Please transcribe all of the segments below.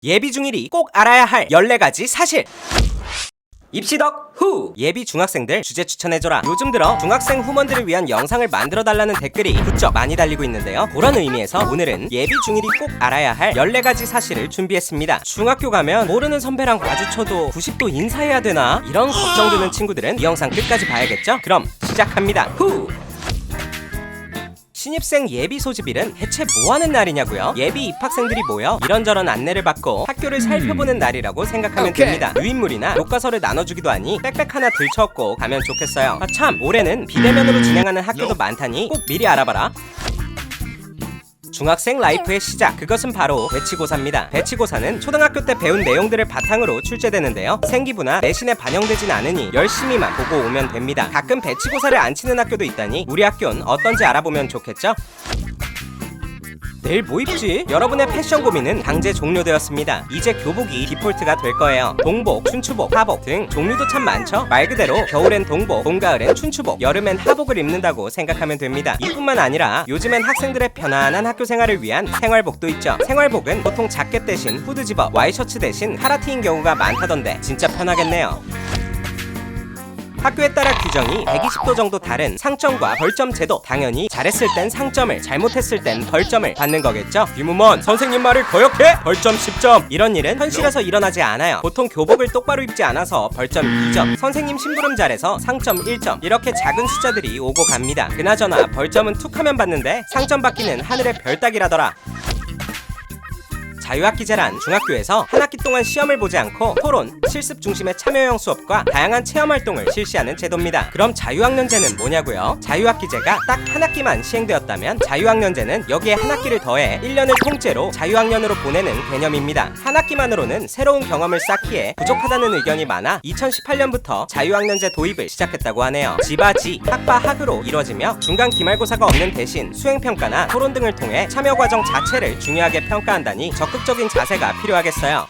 예비 중일이 꼭 알아야 할 14가지 사실. 입시덕 후! 예비 중학생들 주제 추천해줘라. 요즘 들어 중학생 후원들을 위한 영상을 만들어달라는 댓글이 부쩍 많이 달리고 있는데요. 그런 의미에서 오늘은 예비 중일이 꼭 알아야 할 14가지 사실을 준비했습니다. 중학교 가면 모르는 선배랑 마주쳐도 90도 인사해야 되나? 이런 걱정드는 친구들은 이 영상 끝까지 봐야겠죠? 그럼 시작합니다. 후! 신입생 예비 소집일은 대체 뭐하는 날이냐고요? 예비 입학생들이 모여 이런저런 안내를 받고 학교를 살펴보는 날이라고 생각하면 됩니다. 유인물이나 교과서를 나눠주기도 하니 백팩 하나 들쳐업고 가면 좋겠어요. 아 참, 올해는 비대면으로 진행하는 학교도 많다니 꼭 미리 알아봐라. 중학생 라이프의 시작, 그것은 바로 배치고사입니다. 배치고사는 초등학교 때 배운 내용들을 바탕으로 출제되는데요. 생기부나 내신에 반영되진 않으니 열심히만 보고 오면 됩니다. 가끔 배치고사를 안 치는 학교도 있다니 우리 학교는 어떤지 알아보면 좋겠죠? 내일 뭐 입지? 여러분의 패션 고민은 강제 종료되었습니다. 이제 교복이 디폴트가 될 거예요. 동복, 춘추복, 하복 등 종류도 참 많죠? 말 그대로 겨울엔 동복, 봄, 가을엔 춘추복, 여름엔 하복을 입는다고 생각하면 됩니다. 이뿐만 아니라 요즘엔 학생들의 편안한 학교 생활을 위한 생활복도 있죠. 생활복은 보통 자켓 대신 후드 집업, 와이셔츠 대신 카라티인 경우가 많다던데 진짜 편하겠네요. 학교에 따라 규정이 120도 정도 다른 상점과 벌점 제도, 당연히 잘했을 땐 상점을, 잘못했을 땐 벌점을 받는 거겠죠? 유무먼, 선생님 말을 거역해? 벌점 10점. 이런 일은 현실에서 일어나지 않아요. 보통 교복을 똑바로 입지 않아서 벌점 2점, 선생님 심부름 잘해서 상점 1점, 이렇게 작은 숫자들이 오고 갑니다. 그나저나 벌점은 툭 하면 받는데 상점 받기는 하늘의 별 따기라더라. 자유학기제란 중학교에서 한 학기 동안 시험을 보지 않고 토론, 실습 중심의 참여형 수업과 다양한 체험활동을 실시하는 제도입니다. 그럼 자유학년제는 뭐냐고요? 자유학기제가 딱 한 학기만 시행되었다면 자유학년제는 여기에 한 학기를 더해 1년을 통째로 자유학년으로 보내는 개념입니다. 한 학기만으로는 새로운 경험을 쌓기에 부족하다는 의견이 많아 2018년부터 자유학년제 도입을 시작했다고 하네요. 지바지, 학바, 학으로 이뤄지며 중간 기말고사가 없는 대신 수행평가나 토론 등을 통해 참여 과정 자체를 중요하게 평가한다니 적극적인 자세가 필요하겠어요.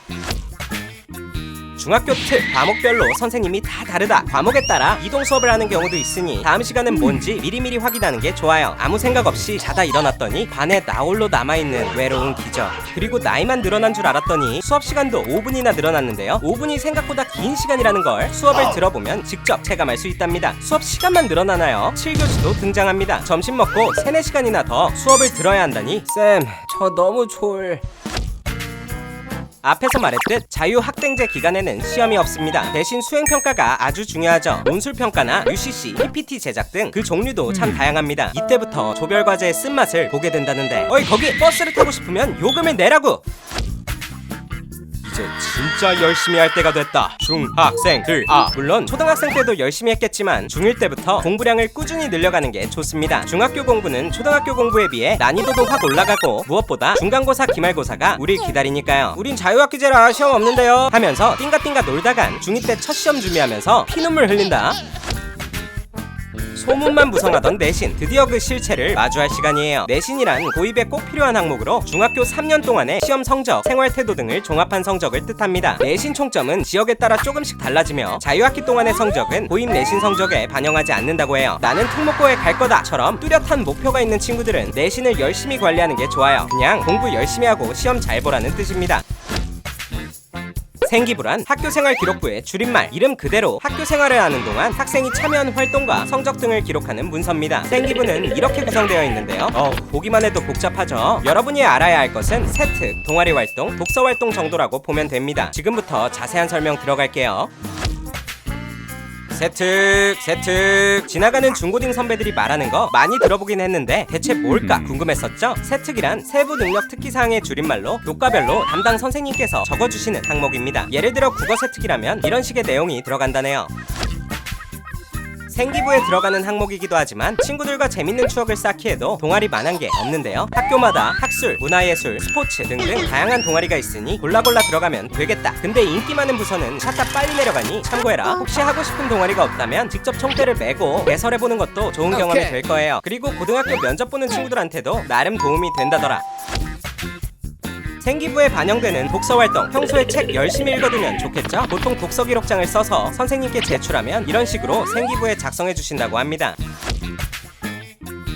중학교 특 과목별로 선생님이 다 다르다. 과목에 따라 이동 수업을 하는 경우도 있으니 다음 시간은 뭔지 미리미리 확인하는 게 좋아요. 아무 생각 없이 자다 일어났더니 반에 나 홀로 남아있는 외로운 기적. 그리고 나이만 늘어난 줄 알았더니 수업 시간도 5분이나 늘어났는데요. 5분이 생각보다 긴 시간이라는 걸 수업을 들어보면 직접 체감할 수 있답니다. 수업 시간만 늘어나나요? 7교시도 등장합니다. 점심 먹고 3, 4시간이나 더 수업을 들어야 한다니 쌤, 저 너무 앞에서 말했듯 자유학생제 기간에는 시험이 없습니다. 대신 수행평가가 아주 중요하죠. 논술평가나 UCC, PPT 제작 등 그 종류도 참 다양합니다. 이때부터 조별과제의 쓴맛을 보게 된다는데 어이 거기 버스를 타고 싶으면 요금을 내라고! 이제 진짜 열심히 할 때가 됐다. 중학생들, 물론 초등학생 때도 열심히 했겠지만 중1 때부터 공부량을 꾸준히 늘려가는 게 좋습니다. 중학교 공부는 초등학교 공부에 비해 난이도도 확 올라가고 무엇보다 중간고사, 기말고사가 우릴 기다리니까요. 우린 자유학기제라 시험 없는데요 하면서 띵가띵가 놀다간 중2 때 첫 시험 준비하면서 피눈물 흘린다. 소문만 무성하던 내신, 드디어 그 실체를 마주할 시간이에요. 내신이란 고입에 꼭 필요한 항목으로 중학교 3년 동안의 시험 성적, 생활 태도 등을 종합한 성적을 뜻합니다. 내신 총점은 지역에 따라 조금씩 달라지며 자유학기 동안의 성적은 고입 내신 성적에 반영하지 않는다고 해요. 나는 특목고에 갈 거다처럼 뚜렷한 목표가 있는 친구들은 내신을 열심히 관리하는 게 좋아요. 그냥 공부 열심히 하고 시험 잘 보라는 뜻입니다. 생기부란 학교생활 기록부의 줄임말, 이름 그대로 학교생활을 하는 동안 학생이 참여한 활동과 성적 등을 기록하는 문서입니다. 생기부는 이렇게 구성되어 있는데요. 보기만 해도 복잡하죠? 여러분이 알아야 할 것은 세특, 동아리 활동, 독서 활동 정도라고 보면 됩니다. 지금부터 자세한 설명 들어갈게요. 세특 지나가는 중고딩 선배들이 말하는 거 많이 들어보긴 했는데 대체 뭘까 궁금했었죠? 세특이란 세부 능력 특기사항의 줄임말로 교과별로 담당 선생님께서 적어주시는 항목입니다. 예를 들어 국어 세특이라면 이런 식의 내용이 들어간다네요. 생기부에 들어가는 항목이기도 하지만 친구들과 재밌는 추억을 쌓기에도 동아리만한 게 없는데요. 학교마다 학술, 문화예술, 스포츠 등등 다양한 동아리가 있으니 골라 들어가면 되겠다. 근데 인기 많은 부서는 샷다 빨리 내려가니 참고해라. 혹시 하고 싶은 동아리가 없다면 직접 총대를 메고 개설해보는 것도 좋은 경험이 될 거예요. 그리고 고등학교 면접 보는 친구들한테도 나름 도움이 된다더라. 생기부에 반영되는 독서활동, 평소에 책 열심히 읽어두면 좋겠죠? 보통 독서 기록장을 써서 선생님께 제출하면 이런 식으로 생기부에 작성해 주신다고 합니다.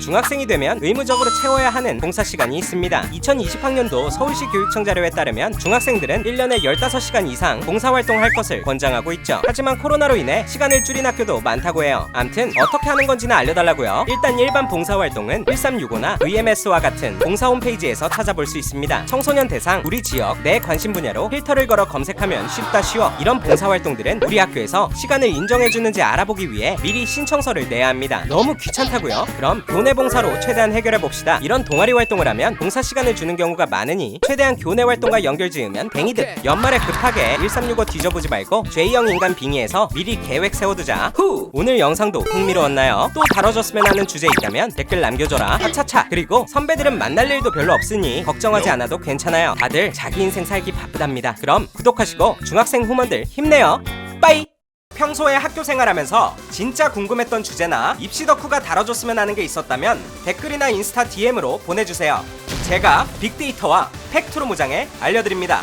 중학생이 되면 의무적으로 채워야 하는 봉사 시간이 있습니다. 2020학년도 서울시 교육청 자료에 따르면 중학생들은 1년에 15시간 이상 봉사활동할 것을 권장하고 있죠. 하지만 코로나로 인해 시간을 줄인 학교도 많다고 해요. 암튼 어떻게 하는 건지는 알려달라고요. 일단 일반 봉사활동은 1365나 VMS와 같은 봉사 홈페이지에서 찾아볼 수 있습니다. 청소년 대상 우리 지역 내 관심 분야로 필터를 걸어 검색하면 쉽다 쉬워. 이런 봉사활동들은 우리 학교에서 시간을 인정해주는지 알아보기 위해 미리 신청서를 내야 합니다. 너무 귀찮다고요? 그럼 교내 봉사로 최대한 해결해봅시다. 이런 동아리 활동을 하면 봉사 시간을 주는 경우가 많으니 최대한 교내 활동과 연결 지으면 뱅이득. 연말에 급하게 1365 뒤져보지 말고 J형 인간 빙의해서 미리 계획 세워두자. 후! 오늘 영상도 흥미로웠나요? 또 다뤄줬으면 하는 주제 있다면 댓글 남겨줘라. 차차차. 그리고 선배들은 만날 일도 별로 없으니 걱정하지 않아도 괜찮아요. 다들 자기 인생 살기 바쁘답니다. 그럼 구독하시고 중학생 후원들 힘내요. 빠이! 평소에 학교 생활하면서 진짜 궁금했던 주제나 입시 덕후가 다뤄줬으면 하는 게 있었다면 댓글이나 인스타 DM으로 보내주세요. 제가 빅데이터와 팩트로 무장해 알려드립니다.